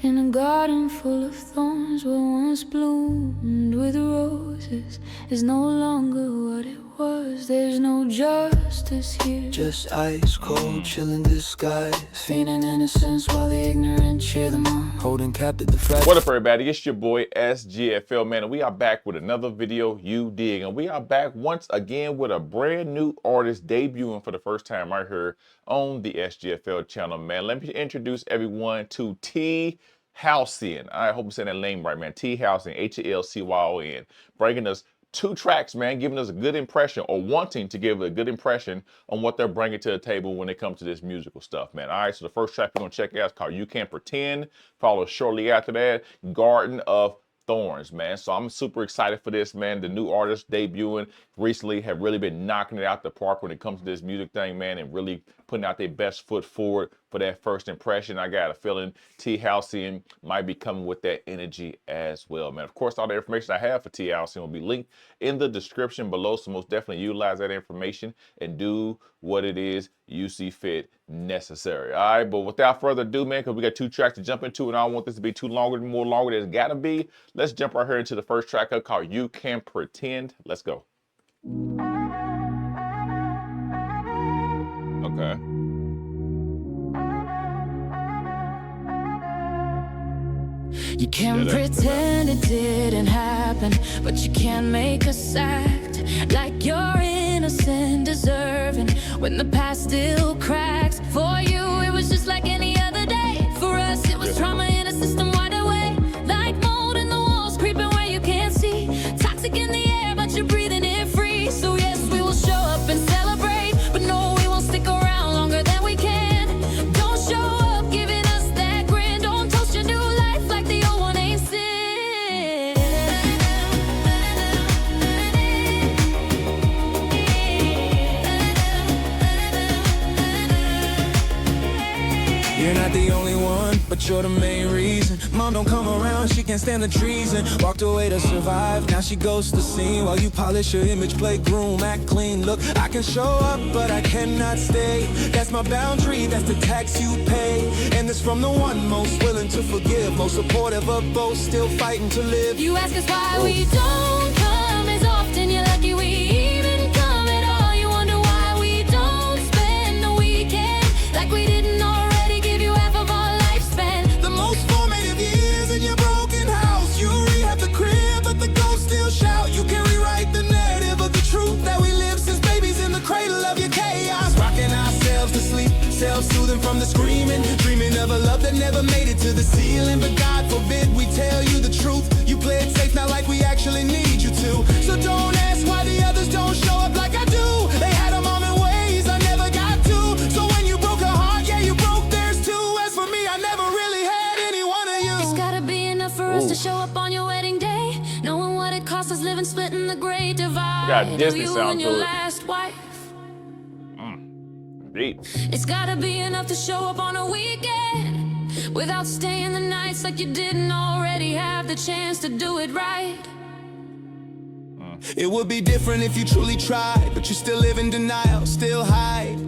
In a garden full of thorns, what once bloomed with roses is no longer what it was. There's no justice here, just ice cold, chilling disguise, feigning innocence while the ignorant cheer them on, holding captive the fragile. What up, everybody? It's your boy SGFL, man, and we are back with another video, You Dig. And we are back once again with a brand new artist debuting for the first time right here on the SGFL channel, man. Let me introduce everyone to Halcyon. I hope I'm saying that name right, man. Halcyon, Halcyon, bringing us 2 tracks, man, giving us a good impression, or wanting to give a good impression on what they're bringing to the table when it comes to this musical stuff, man. All right, so the first track we're gonna check out is called You Can't Pretend. Follow shortly after that, Garden of Thorns, man. So I'm super excited for this, man. The new artist debuting recently have really been knocking it out the park when it comes to this music thing, man, and really putting out their best foot forward for that first impression. I got a feeling Halcyon might be coming with that energy as well, man. Of course, all the information I have for Halcyon will be linked in the description below, so most definitely utilize that information and do what it is you see fit necessary. All right, but without further ado, man, because we got 2 tracks to jump into and I don't want this to be too longer than more longer than it's gotta be, let's jump right here into the first track called You Can't Pretend. Let's go. Okay. You can't pretend it didn't happen, but you can make us act like you're innocent, deserving, when the past still cracks. For you, it was just like any other day. For us, it was trauma in a system wide away, like mold in the walls, creeping where you can't see, toxic in the air, but you're breathing it free. So yes, we will show up and celebrate, but no, we won't stick around longer than we can. Don't show up giving us that grin, don't toast your new life like the old one ain't sin. You're not the only one, but you're the main reason. Mom don't come around, she can't stand the treason. Walked away to survive, now she goes to the scene while you polish your image, play groom, act clean. Look, I can show up, but I cannot stay. That's my boundary, that's the tax you pay. And it's from the one most willing to forgive, most supportive of both, still fighting to live. You ask us why we don't come as often, you're lucky we even come at all. You wonder why we don't spend the weekend like we didn't already give you half of our lifespan. The most formative years in your broken house, you rehab the crib, but the ghosts still shout. You can rewrite the narrative of the truth that we live since babies in the cradle of your chaos. Rocking ourselves to sleep, self-soothing from the screaming, dreaming of a love that never made it to the ceiling. But God forbid we tell you the truth. You play it safe, not like we actually need you to. So don't ask why the others don't show up like I do. They had a mom in ways I never got to. So when you broke her heart, yeah, you broke theirs too. As for me, I never really had any one of you. It's gotta be enough for us to show up on your wedding day, knowing what it cost us living, splitting the great divide. Got Disney of you sound and your to it. last wife. Deep. It's gotta be enough to show up on a weekend without staying the nights like you didn't already have the chance to do it right. It would be different if you truly tried, but you still live in denial, still hide.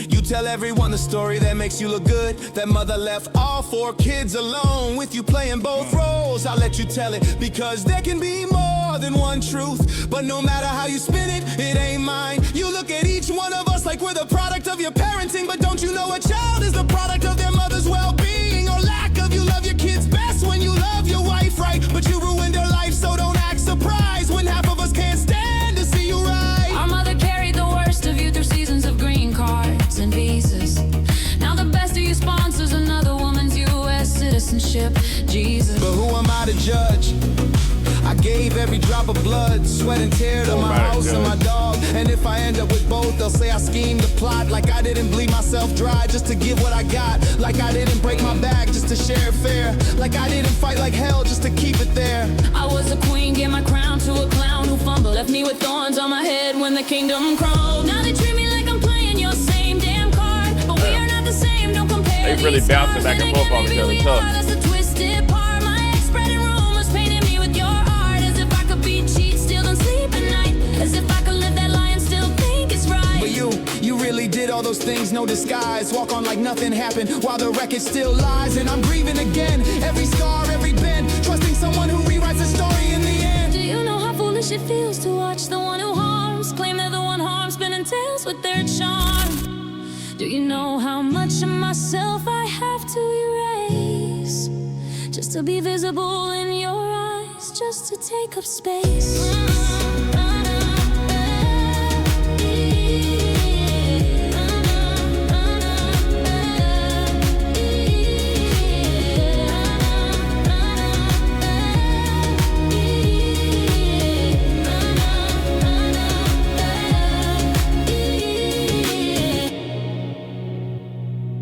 You tell everyone the story that makes you look good, that mother left all 4 kids alone with you playing both roles. I'll let you tell it, because there can be more than one truth. But no matter how you spin it, it ain't mine. You look at each one of us like we're the product of your parenting, but don't you know a child is the product of their mother's well-being or lack of? You love your kids best when you love your wife, right? But you ruined their life, so don't act surprised when half of us can't stand to see you right. Our mother carried the worst of you through seasons of green cards and visas. Now the best of you sponsors another woman's U.S. citizenship. Jesus. But who am I to judge? I gave every drop of blood, sweat and tear to my house and my dog. And if I end up with both, they'll say I schemed the plot. Like I didn't bleed myself dry just to give what I got. Like I didn't break my back just to share it fair. Like I didn't fight like hell just to keep it there. I was a queen, gave my crown to a clown who fumbled, left me with thorns on my head when the kingdom crumbled. Now they treat me like I'm playing your same damn card, but we are not the same, don't compare. They really bouncing back and forth on each other. Tough. That's the twisted part. My ex spreading rumors, painting me with your art, as if I could be cheat, still don't sleep at night, as if I could live that lie and still think it's right. But you really did all those things, no disguise. Walk on like nothing happened while the record still lies. And I'm grieving again. to be visible in your eyes, just to take up space.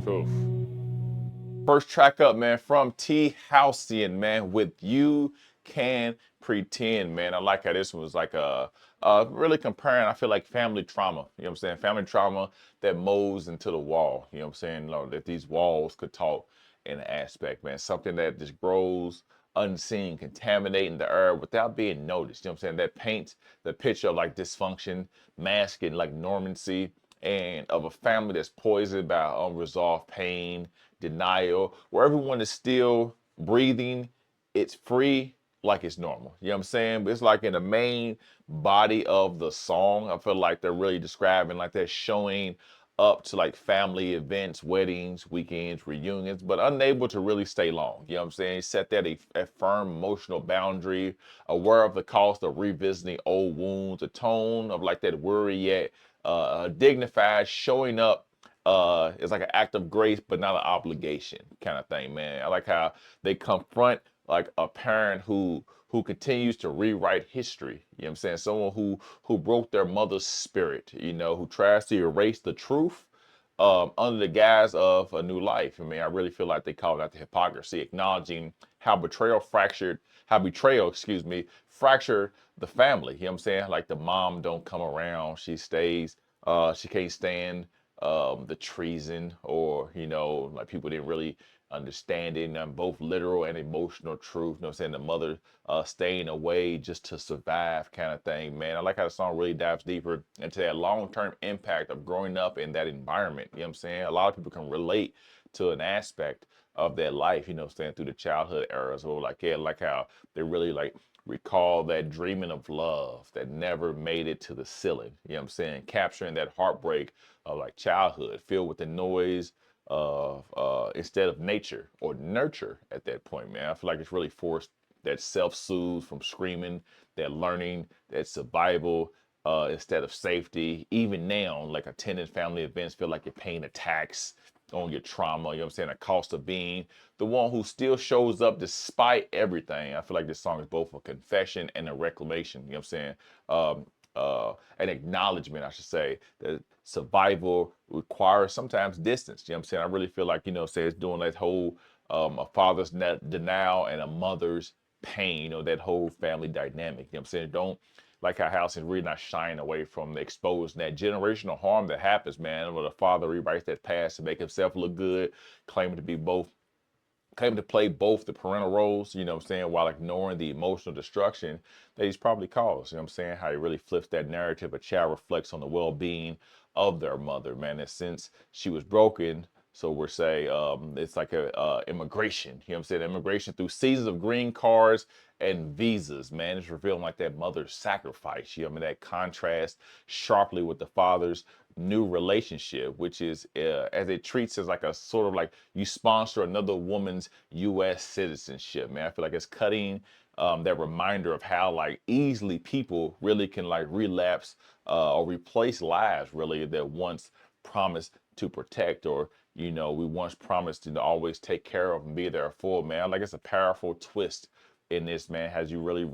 Oof. First track up, man, from Halcyon, man, with You Can Pretend, man. I like how this one was like really comparing, I feel like family trauma, you know what I'm saying? Family trauma that molds into the wall, you know what I'm saying? Lord, that these walls could talk in an aspect, man. Something that just grows unseen, contaminating the air without being noticed, you know what I'm saying? That paints the picture of like dysfunction, masking like normancy, and of a family that's poisoned by unresolved pain, denial, where everyone is still breathing, it's free like it's normal. You know what I'm saying? But it's like in the main body of the song, I feel like they're really describing, like they're showing up to like family events, weddings, weekends, reunions, but unable to really stay long. You know what I'm saying? Set that a firm emotional boundary, aware of the cost of revisiting old wounds, a tone of like that worry yet dignified, showing up is like an act of grace, but not an obligation kind of thing, man. I like how they confront like a parent who continues to rewrite history. You know what I'm saying? Someone who broke their mother's spirit, you know, who tries to erase the truth under the guise of a new life. I mean, I really feel like they call that the hypocrisy, acknowledging how betrayal, excuse me, fractured the family. You know what I'm saying? Like the mom don't come around, she stays, she can't stand the treason, or, you know, like people didn't really understand it, and both literal and emotional truth. You know what I'm saying? The mother staying away just to survive kind of thing, man. I like how the song really dives deeper into that long-term impact of growing up in that environment. You know what I'm saying? A lot of people can relate to an aspect of their life, you know what I'm saying, through the childhood eras, or like, yeah, like how they really like recall that dreaming of love that never made it to the ceiling. You know what I'm saying? Capturing that heartbreak of like childhood filled with the noise of instead of nature or nurture at that point, man. I feel like it's really forced that self-soothe from screaming, that learning, that survival instead of safety. Even now, like attending family events feel like you're paying a tax on your trauma, you know what I'm saying? The cost of being the one who still shows up despite everything. I feel like this song is both a confession and a reclamation, you know what I'm saying? An acknowledgement, I should say, that survival requires sometimes distance. You know what I'm saying? I really feel like, you know, say it's doing that whole a father's denial and a mother's pain, you know, that whole family dynamic. You know what I'm saying? Don't like how Halcyon's really not shying away from the exposing that generational harm that happens, man, where the father rewrites that past to make himself look good, claiming to be both came to play both the parental roles, you know what I'm saying, while ignoring the emotional destruction that he's probably caused. You know what I'm saying? How he really flips that narrative. A child reflects on the well-being of their mother, man. And since she was broken, so we're say it's like a immigration. You know what I'm saying? Immigration through seasons of green cards and visas, man. It's revealing like that mother's sacrifice. You know what I mean? That contrast sharply with the father's new relationship, which is as it treats as like a sort of like you sponsor another woman's U.S. citizenship, man. I feel like it's cutting that reminder of how like easily people really can like relapse or replace lives really that once promised to protect, or you know, we once promised to always take care of and be there for, man. Like it's a powerful twist in this, man, as you really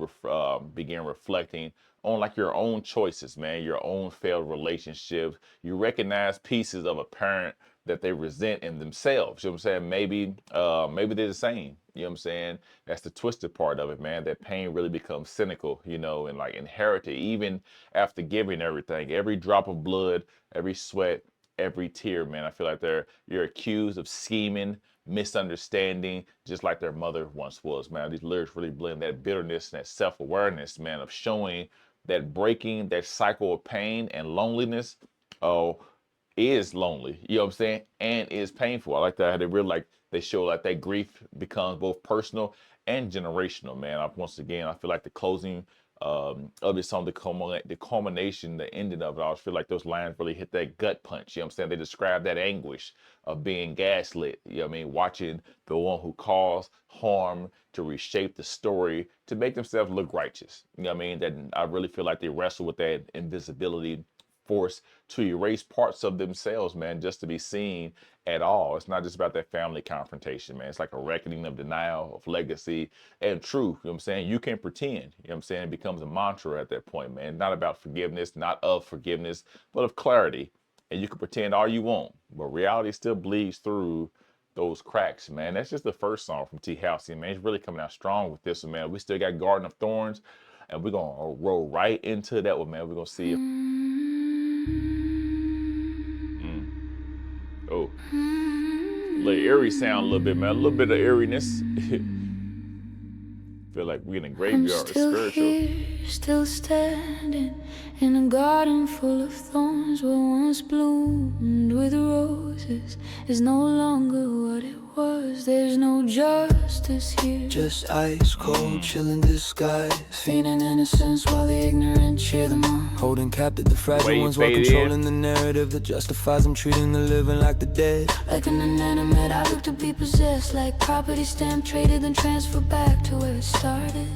begin reflecting on like your own choices, man, your own failed relationships. You recognize pieces of a parent that they resent in themselves. You know what I'm saying? Maybe they're the same. You know what I'm saying? That's the twisted part of it, man. That pain really becomes cynical, you know, and like inherited, even after giving everything, every drop of blood, every sweat, every tear, man. I feel like you're accused of scheming, misunderstanding, just like their mother once was, man. These lyrics really blend that bitterness and that self-awareness, man, of showing that breaking that cycle of pain and loneliness is lonely, you know what I'm saying, and is painful. I like that how they really like they show like that grief becomes both personal and generational, man. Once again, I feel like the closing of the song, the culmination, the ending of it. I always feel like those lines really hit that gut punch. You know what I'm saying? They describe that anguish of being gaslit. You know what I mean? Watching the one who caused harm to reshape the story to make themselves look righteous. You know what I mean? That I really feel like they wrestle with that invisibility force to erase parts of themselves, man, just to be seen at all. It's not just about that family confrontation, man. It's like a reckoning of denial, of legacy, and truth. You know what I'm saying? You can pretend. You know what I'm saying? It becomes a mantra at that point, man. Not about forgiveness, not of forgiveness, but of clarity. And you can pretend all you want, but reality still bleeds through those cracks, man. That's just the first song from Halcyon, man. He's really coming out strong with this one, man. We still got Garden of Thorns, and we're going to roll right into that one, man. We're going to see if... Oh, a little eerie sound a little bit, man. A little bit of eeriness. Feel like we're in a graveyard. I'm still spiritual. Here, still standing in a garden full of thorns. What once bloomed with roses is no longer what it was. There's no justice here, just ice cold, chilling disguise, feigning innocence while the ignorant cheer them on. holding captive the fragile Wait, ones while controlling the narrative that justifies them treating the living like the dead. Like an inanimate object to be possessed, like property stamp traded and transferred back to where it started.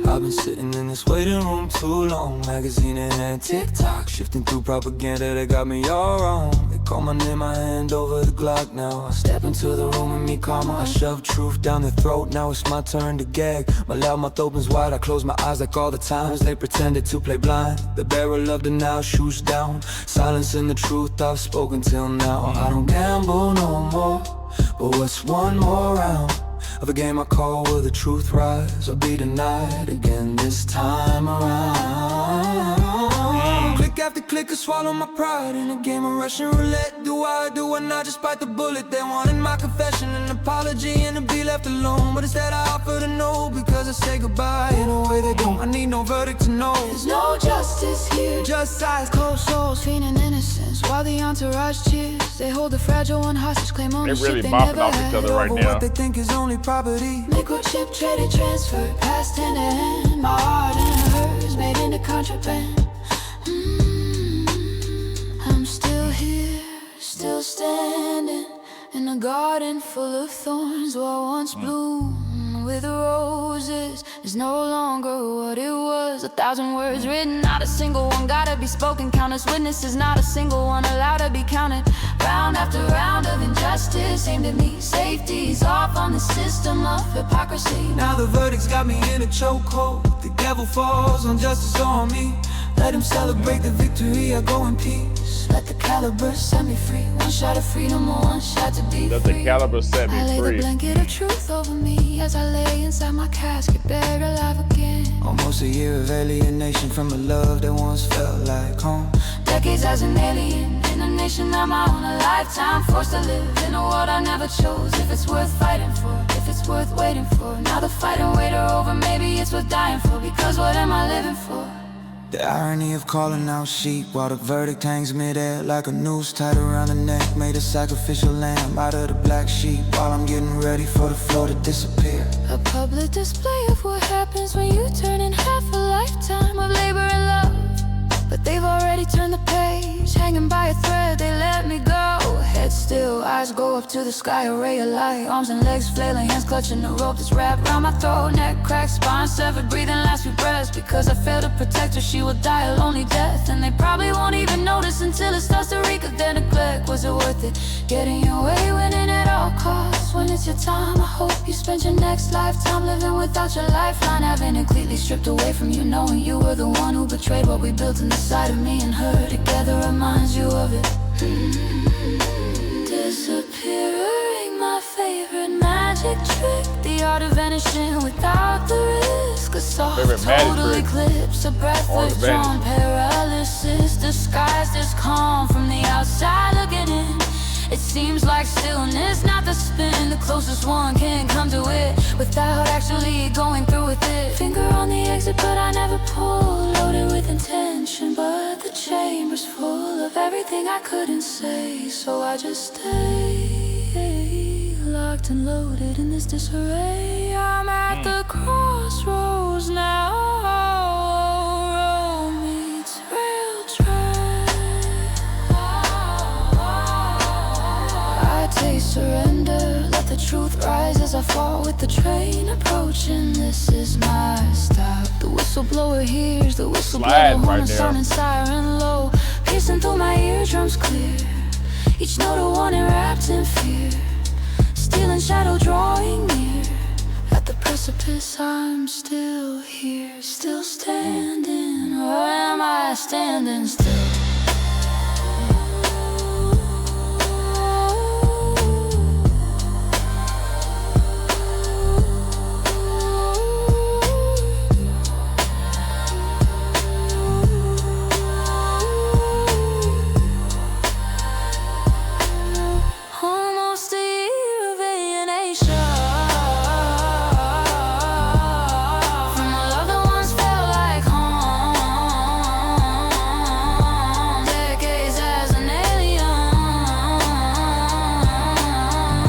I've been sitting in this waiting room too long, magazine in hand, TikTok, shifting through propaganda that got me all wrong. They call my name, I hand over the Glock now. I step into the room and me calmer, I shove truth down their throat. Now it's my turn to gag. My loud mouth opens wide, I close my eyes like all the times they pretended to play blind. The barrel of denial shoots down, silencing the truth I've spoken till now. I don't gamble no more, but what's one more round of a game I call will the truth rise or be denied again this time around? Click after click, I swallow my pride in a game of Russian roulette. Do I not just bite the bullet? They wanted my confession, an apology, and to be left alone. But instead I offer to know, because I say goodbye in a way they don't. I need no verdict to know There's no justice here, just size. cold souls feigning innocence while the entourage cheers. They hold the fragile one hostage, claim ownership really they bopping never off each had. other right Over now. what they think is only property. Microchip traded, transferred, passed hand to hand. My heart and hers made into contraband. I'm still here, still standing in a garden full of thorns. What once bloomed with roses is no longer what it was. 1,000 words written, not a single one gotta be spoken. Countless witnesses, not a single one allowed to be counted. Round after round of injustice aimed at me. Safety's off on the system of hypocrisy. Now the verdict's got me in a chokehold. The devil falls on justice on me. Let him celebrate the victory, I go in peace. Let the caliber set me free. One shot of freedom, one shot to be Let free. the caliber set me I lay free. the blanket of truth over me as I lay inside my casket, buried alive again. Almost a year of alienation from a love that once felt like home. Decades as an alien in a nation of my own. A lifetime forced to live in a world I never chose. If it's worth fighting for, if it's worth waiting for. Now the fight and wait are over, maybe it's worth dying for. Because what am I living for? The irony of calling out sheep while the verdict hangs midair like a noose tied around the neck. Made a sacrificial lamb out of the black sheep while I'm getting ready for the floor to disappear. A public display of what happens when you turn in half a lifetime of labor and love. But they've already turned the page, hanging by a thread, they let me go. Head still, eyes go up to the sky, a ray of light. Arms and legs flailing, hands clutching the rope that's wrapped around my throat. Neck cracked, spine severed, breathing last few breaths. Because I failed to protect her, she will die a lonely death. And they probably won't even notice until it starts to reek of their neglect. Was it worth it? Getting your way, winning at all costs. When it's your time, I hope you spend your next lifetime living without your lifeline. Having it completely stripped away from you, knowing you were the one who betrayed what we built inside of me and her. Together reminds you of it. Disappearing, my favorite magic trick. The art of vanishing without the risk. A soft Favorite magic total trick. eclipse, a breath Art was of drawn. Paralysis disguised as calm from the outside looking in. It seems like stillness, not the spin. The closest one can come to it without actually going through with it. Finger on the exit, but I never pull. Loaded with intention, but the chamber's full of everything I couldn't say. So I just stay locked locked and loaded in this disarray. I'm at the crossroads now. Road meets rail track. I taste surrender, let the truth rise as I fall with the train approaching. This is my stop. The whistleblower hears the whistleblower horn, a sounding siren low, piercing through my eardrums clear. Each note a warning wrapped in fear, stealing shadow drawing near. At the precipice I'm still here, still standing, or am I standing still?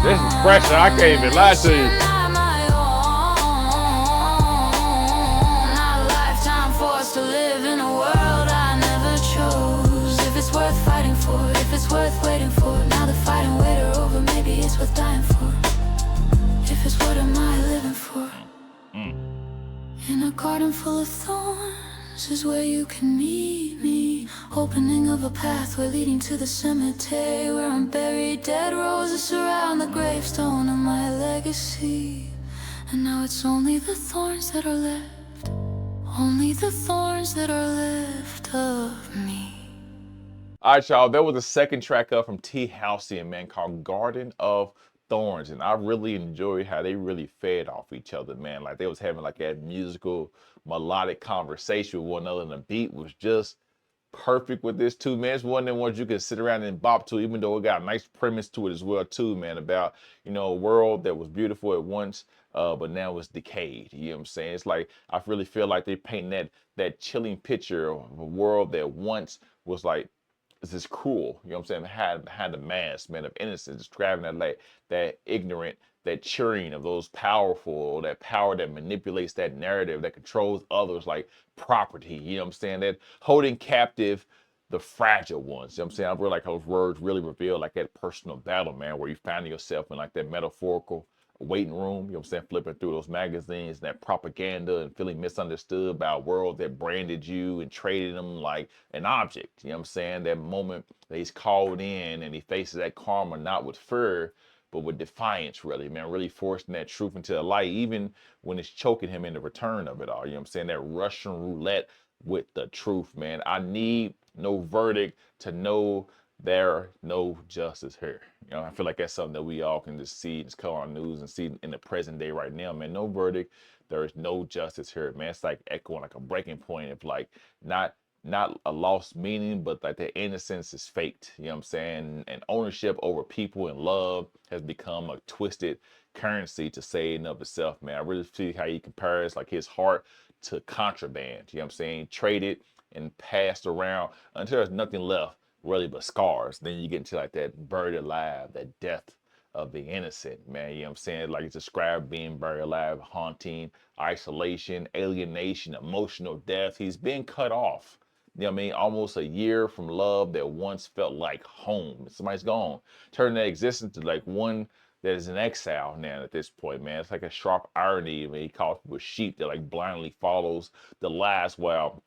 This is pressure, I can't even lie to you. Not a lifetime forced to live in a world I never chose. If it's worth fighting for, if it's worth waiting for, now the fight and wait are over, maybe it's worth dying for. If it's what am I living for? In a garden full of thorns is where you can meet me. Opening of a pathway leading to the cemetery where I'm buried. Dead roses surround the gravestone of my legacy. And now it's only the thorns that are left, only the thorns that are left of me. All right, y'all, that was the second track up from Halcyon, man, called Garden of Thorns. And I really enjoyed how they really fed off each other, man. Like they was having like that musical, melodic conversation with one another, and the beat was just perfect with this too, man. It's one of them ones you can sit around and bop to, even though it got a nice premise to it as well too, man, about, you know, a world that was beautiful at once, but now it's decayed. You know what I'm saying? It's like, I really feel like they're painting that chilling picture of a world that once was like, this is cruel, you know what I'm saying, had the mask, man, of innocence, describing that like that ignorant, that cheering of those powerful, that power that manipulates that narrative, that controls others like property, you know what I'm saying, that holding captive the fragile ones, you know what I'm saying. I really like those words really reveal like that personal battle, man, where you find yourself in like that metaphorical waiting room, you know what I'm saying, flipping through those magazines, that propaganda, and feeling misunderstood by a world that branded you and traded them like an object, you know what I'm saying. That moment that he's called in and he faces that karma not with fear, but with defiance, really, man, really forcing that truth into the light, even when it's choking him in the return of it all, you know what I'm saying. That Russian roulette with the truth, man. I need no verdict to know there no justice here. You know, I feel like that's something that we all can just see, just cover on news and see in the present day right now, man. No verdict, there is no justice here, man. It's like echoing like a breaking point of like not a lost meaning, but like the innocence is faked. You know what I'm saying? And ownership over people and love has become a twisted currency to say in of itself, man. I really see how he compares like his heart to contraband. You know what I'm saying? Traded and passed around until there's nothing left really but scars. Then you get into like that buried alive, that death of the innocent, man. You know what I'm saying? Like it's described being buried alive, haunting, isolation, alienation, emotional death. He's been cut off. You know what I mean? Almost a year from love that once felt like home. Somebody's gone. Turning that existence to like one that is in exile now at this point, man. It's like a sharp irony. I mean, he calls people sheep that like blindly follows the lies while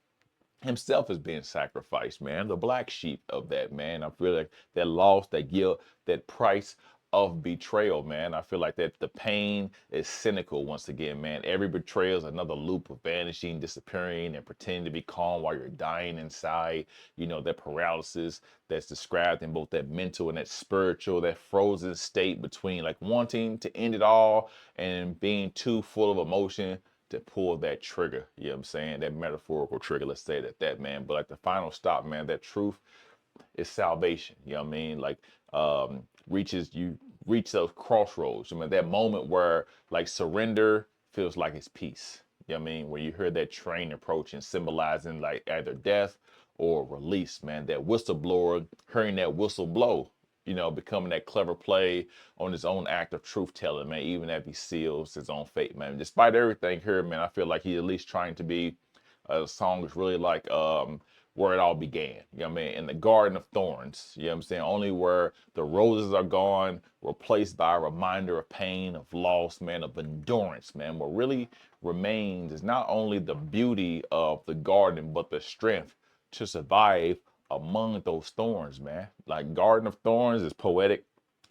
himself is being sacrificed, man. The black sheep of that, man. I feel like that loss, that guilt, that price of betrayal, man. I feel like that the pain is cynical once again, man. Every betrayal is another loop of vanishing, disappearing, and pretending to be calm while you're dying inside. You know, that paralysis that's described in both that mental and that spiritual, that frozen state between like wanting to end it all and being too full of emotion to pull that trigger, you know what I'm saying? That metaphorical trigger, let's say that, man. But like the final stop, man, that truth is salvation, you know what I mean? Like you reach those crossroads. I mean, that moment where like surrender feels like it's peace. You know what I mean? When you hear that train approaching, symbolizing like either death or release, man. That whistleblower hearing that whistle blow, you know, becoming that clever play on his own act of truth telling, man, even if he seals his own fate, man. Despite everything here, man, I feel like he's at least trying to be a song is really like where it all began. You know what I mean? In the Garden of Thorns. You know what I'm saying? Only where the roses are gone, replaced by a reminder of pain, of loss, man, of endurance, man. What really remains is not only the beauty of the garden, but the strength to survive among those thorns, man. Like Garden of Thorns is poetic.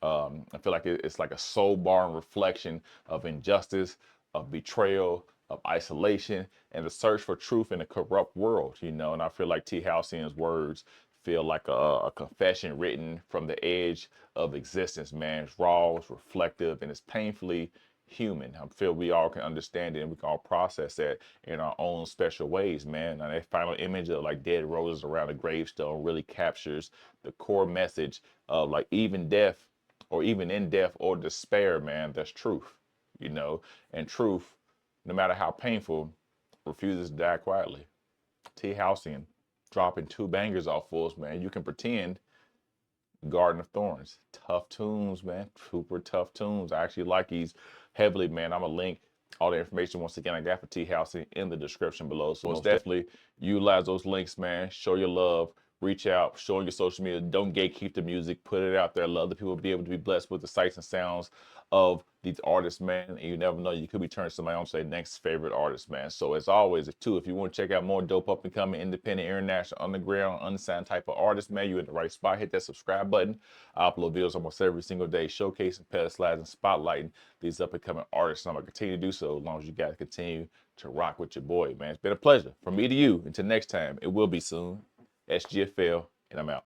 I feel like it's like a soul-barring reflection of injustice, of betrayal, of isolation, and the search for truth in a corrupt world, you know. And I feel like T. Halcyon's words feel like a confession written from the edge of existence, man. It's raw, it's reflective, and it's painfully human. I feel we all can understand it and we can all process that in our own special ways, man. And that final image of like dead roses around a gravestone really captures the core message of like even death, or even in death or despair, man, that's truth, you know. And truth, no matter how painful, refuses to die quietly. T. Halcyon dropping 2 bangers off for us, man. You can pretend. Garden of Thorns, tough tunes, man, super tough tunes. I actually like these heavily, man. I'm gonna link all the information once again I got for T. Halcyon in the description below. So most definitely utilize those links, man. Show your love, reach out, show your social media. Don't gatekeep the music, put it out there. Let other people be able to be blessed with the sights and sounds of these artists, man. And you never know, you could be turning somebody on to their next favorite artist, man. So as always, if you want to check out more dope up and coming independent, international, underground, unsigned type of artists, man, you're in the right spot. Hit that subscribe button. I upload videos almost every single day, showcasing, pedestalizing, spotlighting these up and coming artists. And I'm gonna continue to do so as long as you guys continue to rock with your boy, man. It's been a pleasure from me to you. Until next time, it will be soon. SGFL, and I'm out.